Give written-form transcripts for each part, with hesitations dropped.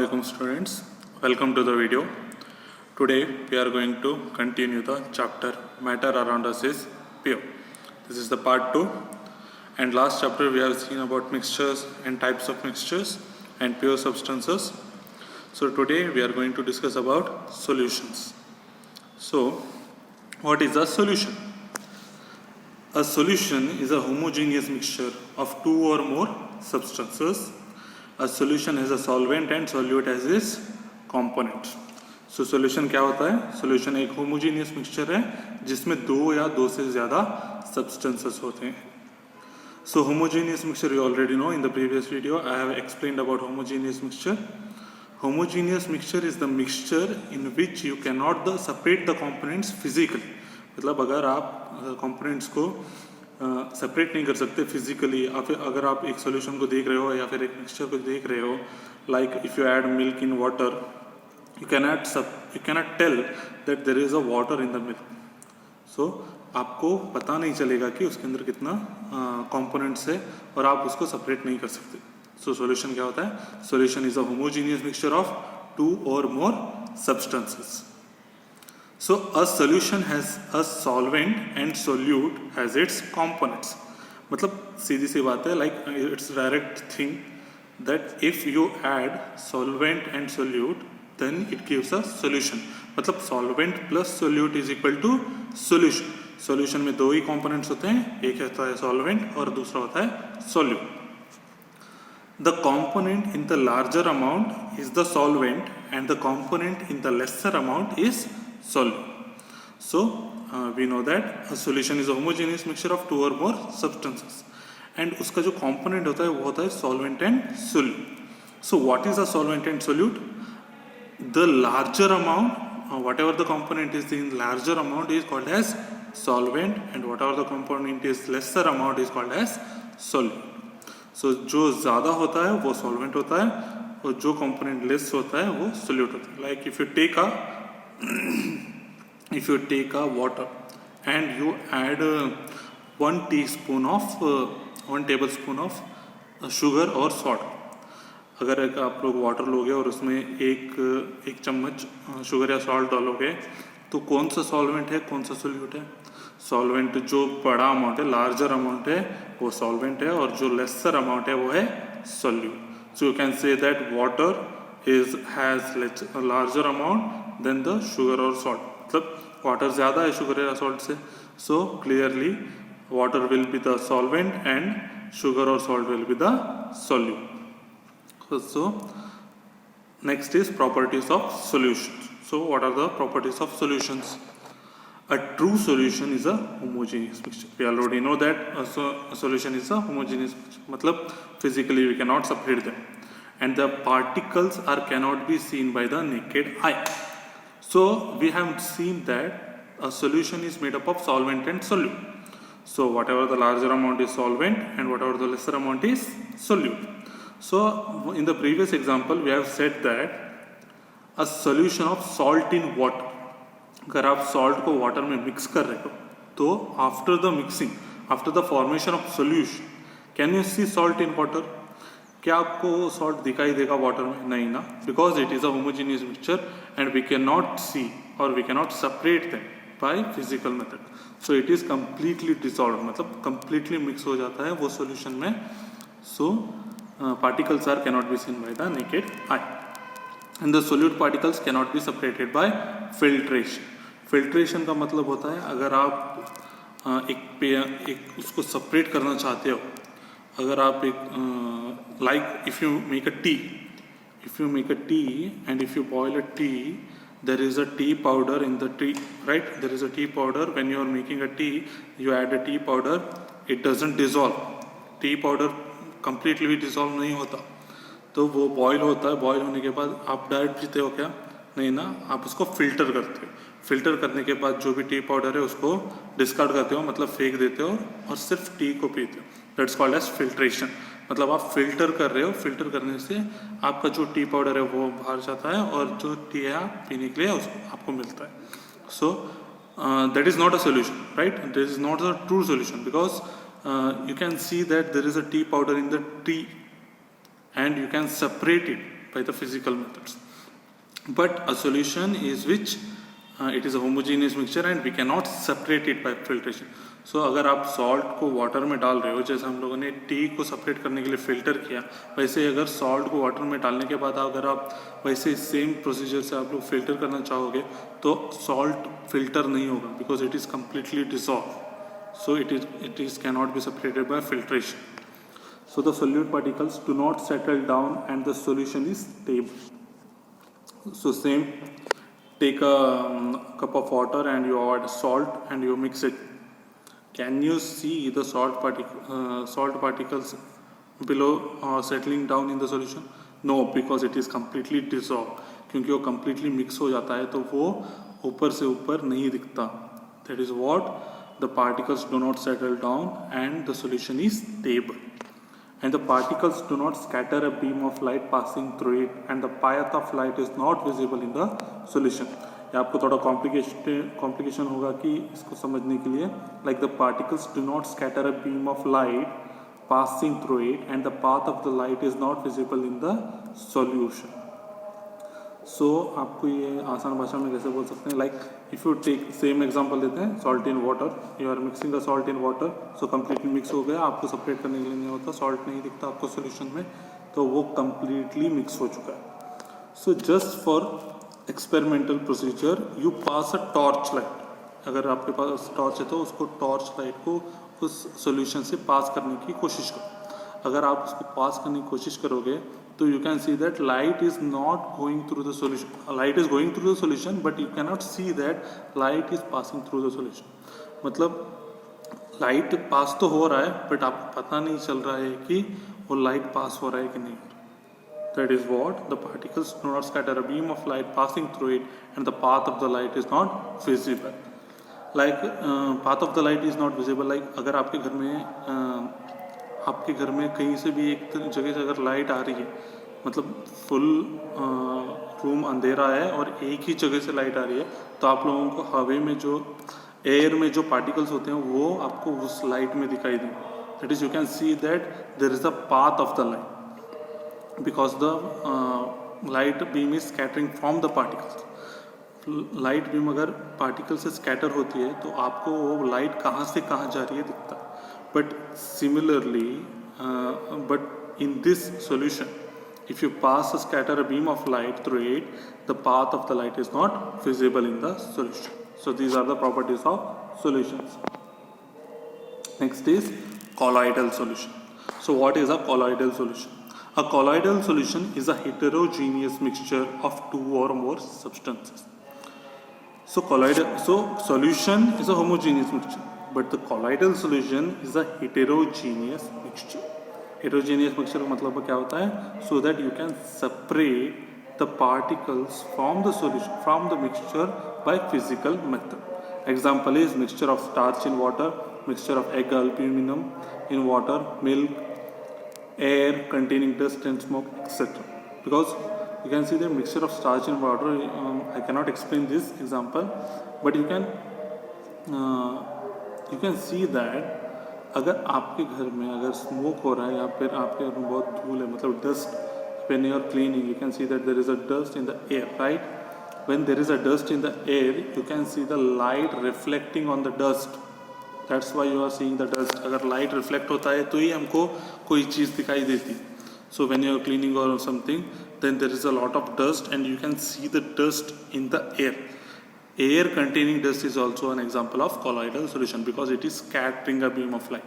Welcome students, welcome to the video. Today we are going to continue the chapter Matter Around Us is Pure. This is the part 2, and last chapter we have seen about mixtures and types of mixtures and pure substances. So today we are going to discuss about solutions. So what is a solution? A solution is a homogeneous mixture of two or more substances. A solution has a solvent and solute as its component. So solution क्या होता है? Solution एक homogeneous mixture है जिसमें दो या दो से ज़्यादा substances होते हैं. So homogeneous mixture you already know. In the previous video I have explained about homogeneous mixture. Homogeneous mixture is the mixture in which you cannot separate the components physically. मतलब अगर आप components को separate नहीं कर सकते physically, अगर आप एक सोल्यूशन को देख रहे हो या फिर एक मिक्सचर को देख रहे हो, like if you add milk in water, you cannot tell that there is a water in the milk. So आपको पता नहीं चलेगा कि उसके अंदर कितना कंपोनेंट्स है और आप उसको सेपरेट नहीं कर सकते. सो सोल्यूशन क्या होता है? Solution is a homogeneous mixture of two or more substances. So a solution has a solvent and solute as its components. मतलब सीधी सी बात है, like it's direct thing that if you add solvent and solute then it gives a solution. मतलब solvent plus solute is equal to solution. Solution में दो ही components होते हैं, एक होता है solvent और दूसरा होता है solute. The component in the larger amount is the solvent and the component in the lesser amount is solute. So we know that a solution is a homogeneous mixture of two or more substances, and उसका जो component होता है वो होता है solvent and solute. So what is a solvent and solute? The larger amount, whatever the component is in larger amount is called as solvent, and whatever the component is lesser amount is called as solute. So जो ज़्यादा होता है वो solvent होता है और जो component less होता है वो solute होता है. Like if you take a water and you add 1 tablespoon of sugar or salt. अगर आप लोग वाटर लोगे और उसमें एक चम्मच शुगर या सॉल्ट डालोगे तो कौन सा सॉल्वेंट है, कौन सा सोल्यूट है? सॉल्वेंट जो बड़ा अमाउंट है, लार्जर अमाउंट है, वो सॉल्वेंट है, और जो लेसर अमाउंट है वो है solute. So you can say that water has larger amount than the sugar or salt. मतलब वाटर ज़्यादा है शुगर या सॉल्ट से, so clearly water will be the solvent and sugar or salt will be the solute. So next is properties of solutions. So what are the properties of solutions? A true solution is a homogeneous mixture. We already know that a solution is a homogeneous mixture. मतलब physically we cannot separate them, and the particles cannot be seen by the naked eye. So we have seen that a solution is made up of solvent and solute. So whatever the larger amount is solvent and whatever the lesser amount is solute. So in the previous example we have said that a solution of salt in water, अगर आप salt को water में mix कर रहे हो तो after the mixing, after the formation of solution, can you see salt in water? क्या आपको सॉल्ट दिखाई देगा वाटर में? नहीं ना, because it is a homogeneous mixture and we can not see और we can not separate them by physical method. So it is completely dissolve, मतलब completely mix हो जाता है वो सोल्यूशन में. So particles cannot be seen by the naked I, and the solute particles cannot be separated by filtration. Filtration का मतलब होता है अगर आप एक उसको सेपरेट करना चाहते हो, अगर आप एक like if you make a tea and if you boil a tea, there is a tea powder in the tea, right? There is a tea powder. When you are making a tea, you add a tea powder, it doesn't dissolve. T powder completely भी dissolve नहीं होता, तो वो boil होता है. Boil होने के बाद आप डायरेक्ट पीते हो क्या? नहीं ना, आप उसको फिल्टर करते हो. फिल्टर करने के बाद जो भी टी पाउडर है उसको डिस्कार्ड करते हो, मतलब फेंक देते हो और सिर्फ टी को पीते हो. That's called as filtration. मतलब आप फिल्टर कर रहे हो, फिल्टर करने से आपका जो टी पाउडर है वो बाहर जाता है और जो टी है आप पीने के लिए उसको आपको मिलता है. सो that is not a solution, right? This is not a true solution because you can see that there is a tea powder in the tea and you can separate it by the physical methods. But a solution is which it is a homogeneous mixture and we cannot separate it by filtration. So अगर आप salt को water में डाल रहे हो, जैसे हम लोगों ने टी को सेपरेट करने के लिए फ़िल्टर किया, वैसे अगर सॉल्ट को वाटर में डालने के बाद अगर आप वैसे सेम प्रोसीजर से आप लोग फ़िल्टर करना चाहोगे तो सॉल्ट फिल्टर नहीं होगा, because it is completely dissolve. So it is cannot be separated by filtration. So the solute particles do not settle down and the solution is stable. So same, take a cup of water and you add salt and you mix it. Can you see the salt particles below settling down in the solution? No, because it is completely dissolved. क्योंकि वो completely mix हो जाता है तो वो ऊपर से ऊपर नहीं दिखता. That is what the particles do not settle down and the solution is stable. And the particles do not scatter a beam of light passing through it and the path of light is not visible in the solution. ये आपको थोड़ा complication होगा कि इसको समझने के लिए. Like the particles do not scatter a beam of light passing through it and the path of the light is not visible in the solution. So आपको ये आसान भाषा में कैसे बोल सकते हैं, like if you take same example देते हैं, salt in water, you are mixing the salt in water, so completely mix हो गया, आपको सेपरेट करने के लिए नहीं होता, सॉल्ट नहीं दिखता आपको सॉल्यूशन में, तो वो कम्प्लीटली मिक्स हो चुका है. So just for experimental procedure you pass a torch light. अगर आपके पास टॉर्च है तो उसको टॉर्च लाइट को उस सोल्यूशन से पास करने की कोशिश करो. अगर आप उसको पास करने की कोशिश करोगे तो you can see that light is not going through the solution. Light is going through the solution, but you cannot see that light is passing through the solution. मतलब लाइट पास तो हो रहा है बट आपको पता नहीं चल रहा है कि वो लाइट पास हो रहा है कि नहीं. That is what the particles do not scatter a beam of light passing through it and the path of the light is not visible. Like path of the light is not visible. Like अगर आपके घर में कहीं से भी एक जगह से अगर लाइट आ रही है, मतलब फुल रूम अंधेरा है और एक ही जगह से लाइट आ रही है, तो आप लोगों को हवा में जो एयर में जो पार्टिकल्स होते हैं वो आपको उस लाइट में दिखाई दें. That is you can see that there is the path of the light because the light beam is scattering from the particles. Light beam अगर पार्टिकल से स्कैटर होती है तो आपको वो लाइट कहाँ से कहाँ जा रही है दिखता है. But similarly, but in this solution, if you pass a scatter a beam of light through it, the path of the light is not visible in the solution. So these are the properties of solutions. Next is colloidal solution. So what is a colloidal solution? A colloidal solution is a heterogeneous mixture of two or more substances. So solution is a homogeneous mixture. But the colloidal solution is a heterogeneous mixture. Heterogeneous mixture का मतलब क्या होता है? So that you can separate the particles from the solution, from the mixture by physical method. Example is mixture of starch in water, mixture of egg aluminum in water, milk, air containing dust and smoke, etc. Because you can see the mixture of starch in water. I cannot explain this example, but you can see that अगर आपके घर में अगर smoke हो रहा है या फिर आपके घर में बहुत धूल है, मतलब dust, when you are cleaning you can see that there is a dust in the air, right? When there is a dust in the air you can see the light reflecting on the dust. That's why you are seeing the dust. अगर light reflect होता है तो ही हमको कोई चीज़ दिखाई देती. So when you are cleaning or something, then there is a lot of dust and you can see the dust in the air. Air containing dust is also an example of colloidal solution because it is scattering a beam of light.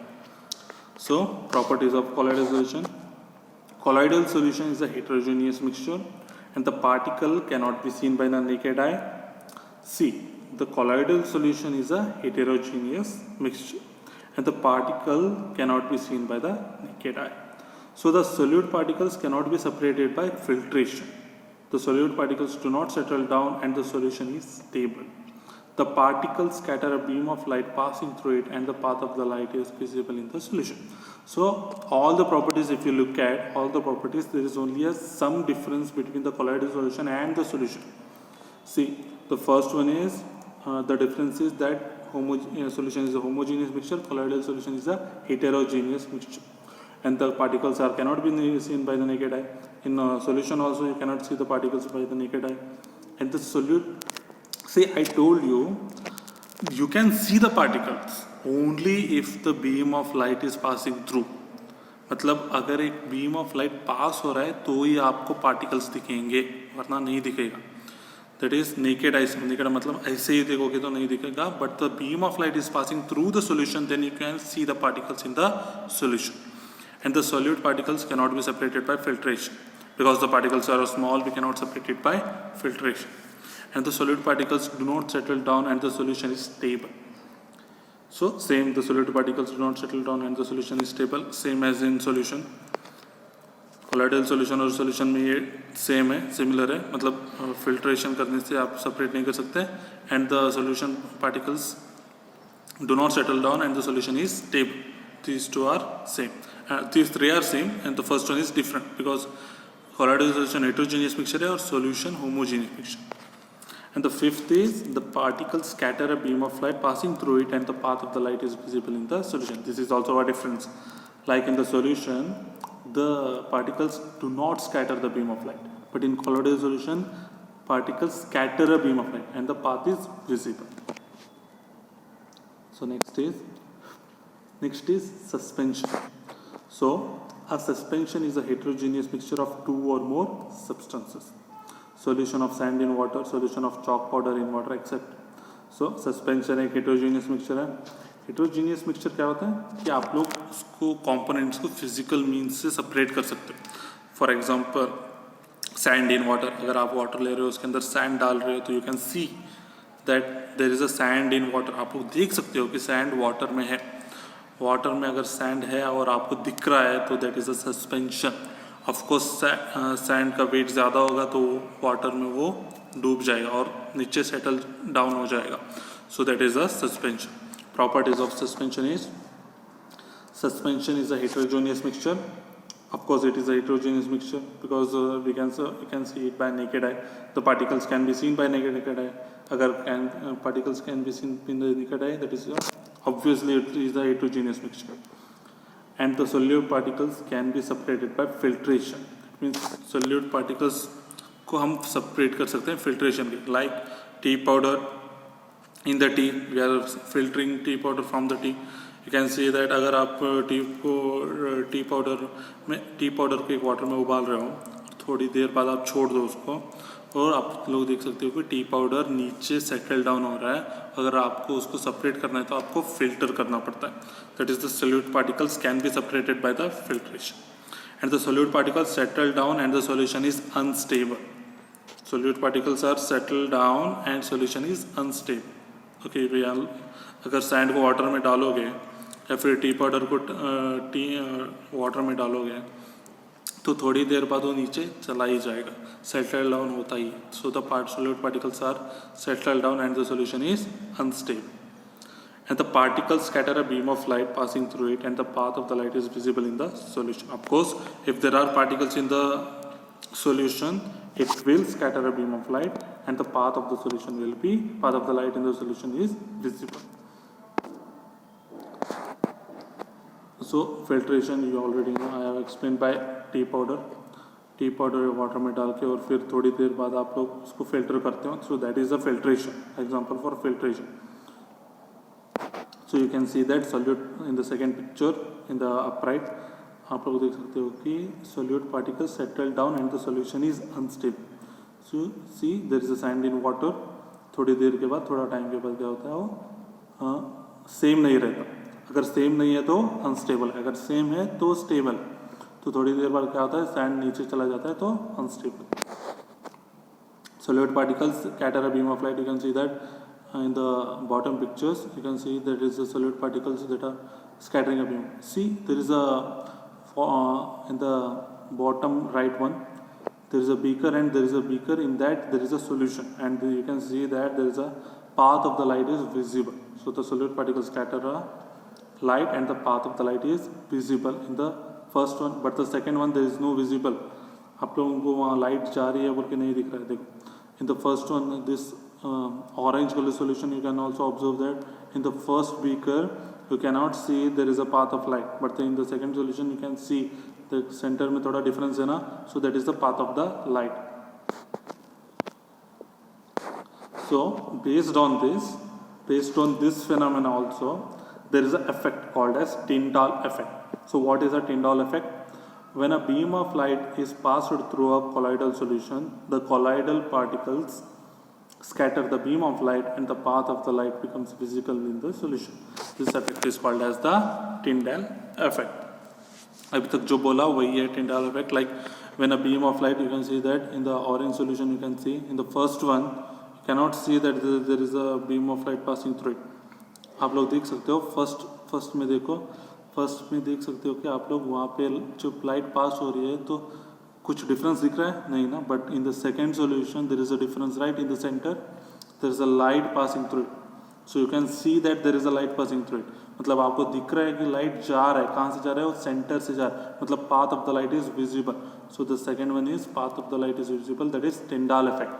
So properties of colloidal solution. Colloidal solution is a heterogeneous mixture and the particle cannot be seen by the naked eye. C. The colloidal solution is a heterogeneous mixture and the particle cannot be seen by the naked eye. So the solute particles cannot be separated by filtration. The solute particles do not settle down and the solution is stable. The particles scatter a beam of light passing through it and the path of the light is visible in the solution. So all the properties, if you look at all the properties, there is only some difference between the colloidal solution and the solution. See, the first one is the difference is that solution is a homogeneous mixture, colloidal solution is a heterogeneous mixture. And the particles cannot be seen by the naked eye. In solution also you cannot see the particles by the naked eye. And the solute, see I told you, you can see the particles only if the beam of light is passing through. मतलब अगर एक beam of light pass हो रहा है तो ही आपको particles दिखेंगे, वरना नहीं दिखेगा. That is naked eye. Naked मतलब ऐसे ही देखोगे तो नहीं दिखेगा. But the beam of light is passing through the solution, then you can see the particles in the solution. And the solute particles can not be separated by filtration because the particles are small. We can not separate it by filtration. And the solute particles do not settle down and the solution is stable. So same, the solute particles do not settle down and the solution is stable, same as in solution. Colloidal solution और solution में ये same है, similar है. मतलब filtration करने से आप separate नहीं कर सकते. And the solution particles do not settle down and the solution is stable. These two are same. These three are same and the first one is different because colloidal solution heterogeneous mixture है और solution homogeneous mixture. And the fifth is the particles scatter a beam of light passing through it and the path of the light is visible in the solution. This is also a difference. Like in the solution, the particles do not scatter the beam of light. But in colloidal solution, particles scatter a beam of light and the path is visible. So next is suspension. So a suspension is a heterogeneous mixture of two or more substances. Solution of sand in water, solution of chalk powder in water, etc. So suspension एक heterogeneous mixture है. Heterogeneous mixture क्या होता है कि आप लोग उसको components को physical means से separate कर सकते हो. For example, sand in water. अगर आप water ले रहे हो उसके अंदर sand डाल रहे हो तो you can see that there is a sand in water. आप लोग देख सकते हो कि sand water में है. Water में अगर sand है और आपको दिख रहा है तो that is a suspension. Of course sand का वेट ज़्यादा होगा तो वाटर में वो डूब जाएगा और नीचे सेटल डाउन हो जाएगा. So that is a suspension. Properties of suspension is a heterogeneous mixture. Of course it is a heterogeneous mixture because we can see it by naked eye. The particles can be seen by naked eye. अगर particles can be seen in the naked eye, that is obviously it is a heterogeneous mixture. And the solute particles can be separated by filtration. It means solute particles को हम separate कर सकते हैं filtration के. Like tea powder in the tea, we are filtering tea powder from the tea. You can see that अगर आप T powder को एक वाटर में उबाल रहे हो, थोड़ी देर बाद आप छोड़ दो उसको और आप लोग देख सकते हो कि टी पाउडर नीचे सेटल डाउन हो रहा है. अगर आपको उसको सेपरेट करना है तो आपको फिल्टर करना पड़ता है. That is the solute particles can be separated by the filtration. And the solute particles settle down and the solution is unstable. Solute particles are settle down and solution is unstable. Okay, अगर sand को water में डालोगे या फिर T powder को water में डालोगे तो थोड़ी देर बाद वो नीचे चला ही जाएगा, सेटल डाउन होता ही. So the solute particles are settle down and the solution is unstable. And the particles scatter a beam of light passing through it and the path of the light is visible in the solution. Of course, if there are particles in the solution, it will scatter a beam of light and the path of the light in the solution is visible. So filtration you already know, I have explained by T powder water में डाल के और फिर थोड़ी देर बाद आप लोग उसको फिल्टर करते हो. So that is a filtration. Example for filtration. So you can see that solute in the second picture in the upright. आप लोग देख सकते हो कि solute particle settle down and the solution is unstable. So see there is a sand in water. थोड़ी देर के बाद, थोड़ा टाइम के बाद क्या होता है, वो सेम नहीं रहता. अगर सेम नहीं है तो अनस्टेबल है, अगर सेम है तो स्टेबल. तो थोड़ी देर बाद क्या होता है, सैंड नीचे चला जाता है तो unstable. Solute particles scatter a beam of light. You can see that in the bottom pictures. You can see there is a solute particles that are scattering a beam. See, there is a in the bottom right one, there is a beaker and there is a beaker. In that there is a solution and you can see that there is a path of the light is visible. So the solute particles scatter a light and the path of the light is visible in the first one, but the second one there is no visible. आप लोगों को वहाँ light जा रही है बोल के नहीं दिख रहा है. देखो, in the first one, this orange color solution, you can also observe that in the first beaker you cannot see there is a path of light, but in the second solution you can see देख centre में थोड़ा difference है ना, सो that is the path of the light. So based on this phenomena also, there is an effect called as Tintal effect. So what is a Tintal effect? When a beam of light is passed through a colloidal solution, the colloidal particles scatter the beam of light and the path of the light becomes visible in the solution. This effect is called as the Tintal effect. अभी तक जो बोला वही है Tintal effect. Like when a beam of light, you can see that in the orange solution, you can see in the first one cannot see that there is a beam of light passing through it. आप लोग देख सकते हो first में देखो, first में देख सकते हो कि आप लोग वहाँ पे जब लाइट पास हो रही है तो कुछ डिफरेंस दिख रहा है नहीं ना, but in the second solution there is a difference right. In the centre there is a light passing through it, so you can see that there is a light passing through it. मतलब आपको दिख रहा है कि light जा रहा है, कहाँ से जा रहा है, वो सेंटर से जा रहा है, मतलब path of the light is visible. So the second one is path of the light is visible, that is Tyndall effect.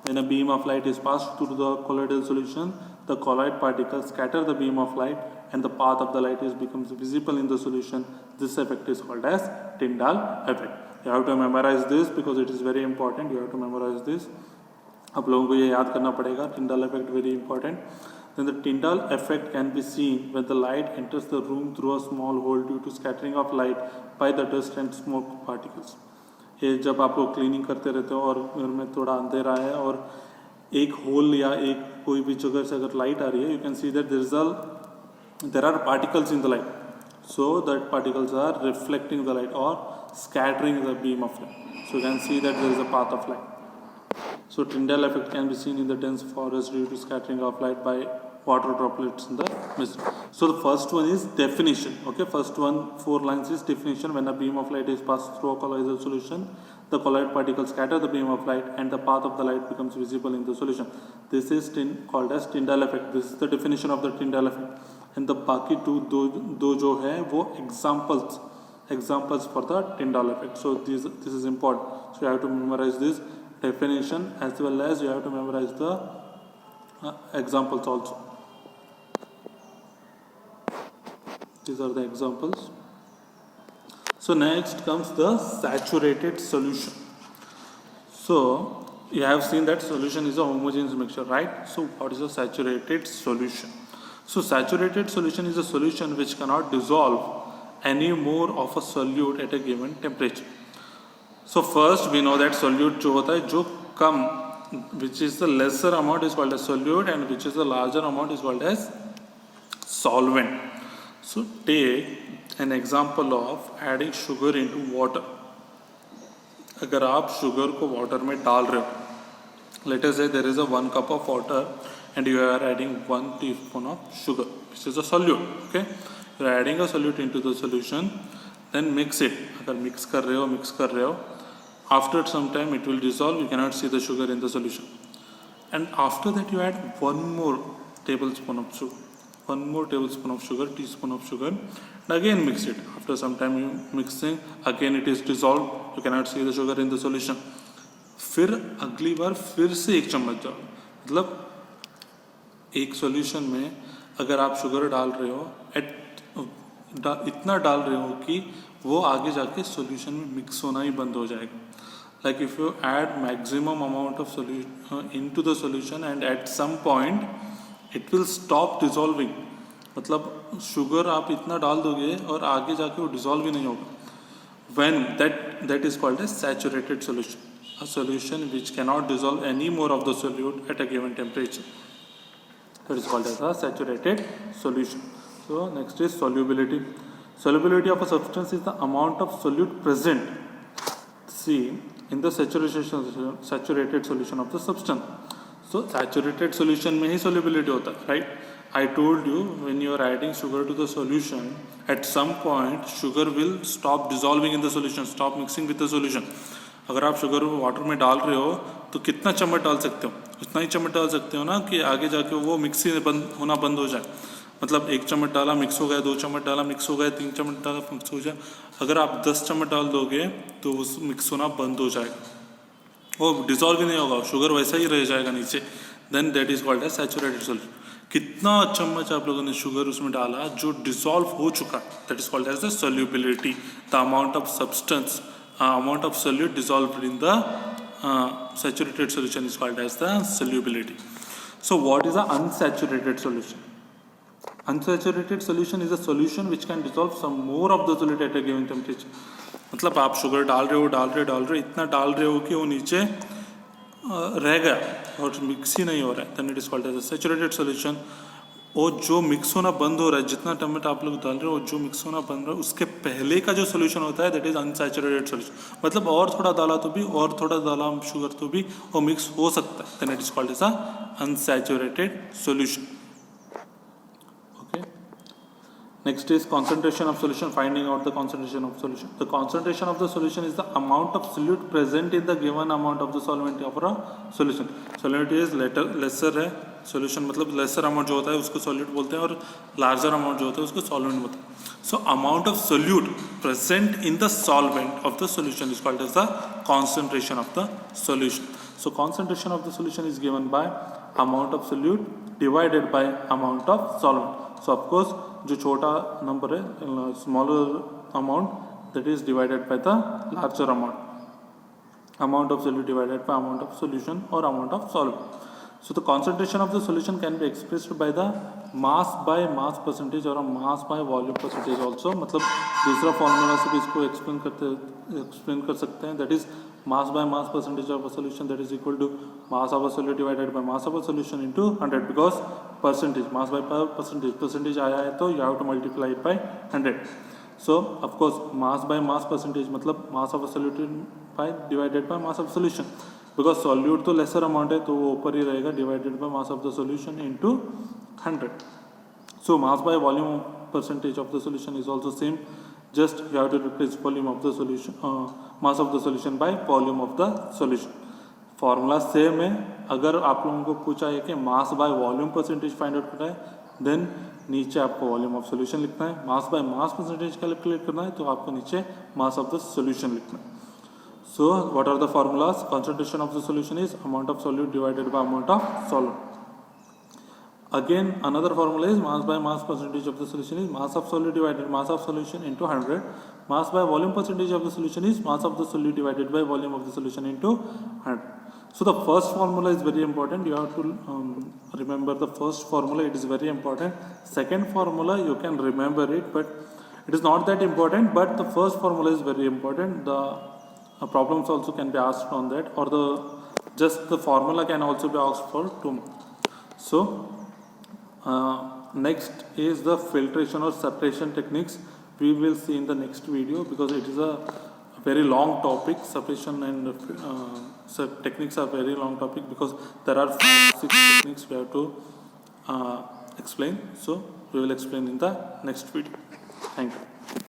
When a beam of light is passed through the colloidal solution, the colloid particles scatter the beam of light and the path of the light becomes visible in the solution. This effect is called as Tyndall effect. You have to memorize this because it is very important. You have to memorize this. आप लोगों को ये याद करना पड़ेगा. Tyndall effect very important. Then the Tyndall effect can be seen when the light enters the room through a small hole due to scattering of light by the dust and smoke particles. ये जब आप लोग cleaning करते रहते हो और घर में थोड़ा अंधेरा है और एक होल या एक कोई भी जगह से अगर लाइट आ रही है, you can see that there are particles in the light, so that particles are reflecting the light और scattering the beam of light. So you can see that there is a path of light. So Tyndall effect can be seen in the dense forest due to scattering of light by water droplets in the mist. So the first one is definition. Okay, first one 4 lines is definition. When a beam of light is passed through a colloidal solution, the colloid particles scatter the beam of light and the path of the light becomes visible in the solution. This is called as Tyndall effect. This is the definition of the Tyndall effect. And the बाकी दो जो है वो examples for the Tyndall effect. So this is important. So you have to memorize this definition as well as you have to memorize the examples also. These are the examples. So next comes the saturated solution. So you have seen that solution is a homogeneous mixture, right? So what is a saturated solution? So saturated solution is a solution which cannot dissolve any more of a solute at a given temperature. So first we know that solute जो होता है जो कम, which is the lesser amount is called as solute and which is the larger amount is called as solvent. So take an example of adding sugar into water. अगर आप sugar को water में डाल रहे हो, let us say there is a 1 cup of water and you are adding 1 teaspoon of sugar, which is a solute. Okay, you are adding a solute into the solution, then mix it. अगर mix कर रहे हो after some time it will dissolve, you cannot see the sugar in the solution, and after that you add one more tablespoon of sugar, teaspoon of sugar, and again mix it. After some time you mixing, again it is dissolved, you cannot see the sugar in the solution. फिर अगली बार फिर से 1 चम्मच डालो. मतलब एक solution में अगर आप शुगर डाल रहे हो इतना डाल रहे हो कि वो आगे जाके सॉल्यूशन में मिक्स होना ही बंद हो जाएगा. Like if you add maximum amount of solution into the solution and at some point it will stop dissolving. मतलब शुगर आप इतना डाल दोगे और आगे जाके वो डिसॉल्व ही नहीं होगा. When that is called as saturated solution, a solution which cannot dissolve any more of the solute at a given temperature. That is called as a saturated solution. So next is solubility. Solubility of a substance is the amount of solute present, see, in the saturated solution of the substance. So saturated solution में ही solubility होता है, right? I told you when you are adding sugar to the solution, at some point sugar will stop dissolving in the solution, stop mixing with the solution. अगर आप sugar water में डाल रहे हो तो कितना चम्मच डाल सकते हो, उतना ही चम्मच डाल सकते हो ना कि आगे जाके वो मिक्स ही होना बंद हो जाए. मतलब 1 चम्मच डाला मिक्स हो गया, 2 चम्मच डाला मिक्स हो गया, 3 चम्मच डाला मिक्स हो जाए. अगर आप 10 चम्मच डाल दोगे तो वो मिक्स होना बंद हो जाएगा, वो डिसॉल्व ही नहीं होगा, शुगर वैसा ही रह जाएगा नीचे. Then that is called as saturated solution. कितना चम्मच आप लोगों ने शुगर उसमें डाला जो डिसॉल्व हो चुका, that is called as the solubility, the amount of substance, amount of solute dissolved in the saturated solution is called as the solubility. So what is the unsaturated solution? Unsaturated solution is a solution which can dissolve some more of the solute at a given temperature. मतलब आप sugar डाल रहे हो इतना डाल रहे हो कि वो नीचे रह गया और मिक्स ही नहीं हो रहा है, then it is called as a saturated solution. वो जो मिक्स होना बंद हो रहा है, जितना टमाटर आप लोग डाल रहे हो जो मिक्स होना बंद रहा है उसके पहले का जो सोल्यूशन होता है दैट इज अनसैचुरेटेड सोल्यूशन। मतलब और थोड़ा डाला तो भी और थोड़ा डाला शुगर तो भी वो मिक्स हो सकता है, then it is called as a unsaturated solution. Okay, next is concentration of solution, finding out the concentration of solution. The concentration of the solution is the amount of solute present in the given amount of the solvent of a solution. Solute is lesser है, solution मतलब lesser amount जो होता है उसको solute बोलते हैं और larger amount जो होता है उसको solvent बोलते हैं. So amount of solute present in the solvent of the solution is called as the concentration of the solution. So concentration of the solution is given by amount of solute divided by amount of solvent. So of course जो छोटा number है smaller amount that is divided by the larger amount of solute divided by amount of solution और amount of solvent. So the concentration of the solution can be expressed by the mass by mass percentage और mass by volume percentage also. मतलब दूसरा formula से भी इसको explain कर सकते हैं, that is mass by mass percentage of a solution that is equal to mass of a solute divided by mass of a solution into 100 because percentage mass by percentage आया है तो you have to multiply it by 100. So of course mass by mass percentage मतलब mass of a solute by divided by mass of solution, because solute तो lesser amount है तो वो ऊपर ही रहेगा divided by mass of the solution into 100. So mass by volume percentage of the solution is also same, just you have to replace volume of the solution mass of the solution by volume of the solution. Formula same है. अगर आप लोगों को पूछा है कि mass by volume percentage find out करना है देन नीचे आपको वॉल्यूम ऑफ सॉल्यूशन लिखना है. Mass by mass percentage calculate करना है तो आपको नीचे मास ऑफ द सॉल्यूशन लिखना है. So what are the formulas? Concentration of the solution is amount of solute divided by amount of solvent. Again another formula is mass by mass percentage of the solution is mass of solute divided mass of solution into 100. Mass by volume percentage of the solution is mass of the solute divided by volume of the solution into 100. So the first formula is very important. You have to remember the first formula. It is very important. Second formula you can remember it, but it is not that important. But the first formula is very important. The problems also can be asked on that, or just the formula can also be asked for 2 marks. So next is the filtration or separation techniques. We will see in the next video because it is a very long topic. Separation and techniques are very long topic because there are 5-6 techniques we have to explain. So we will explain in the next video. Thank you.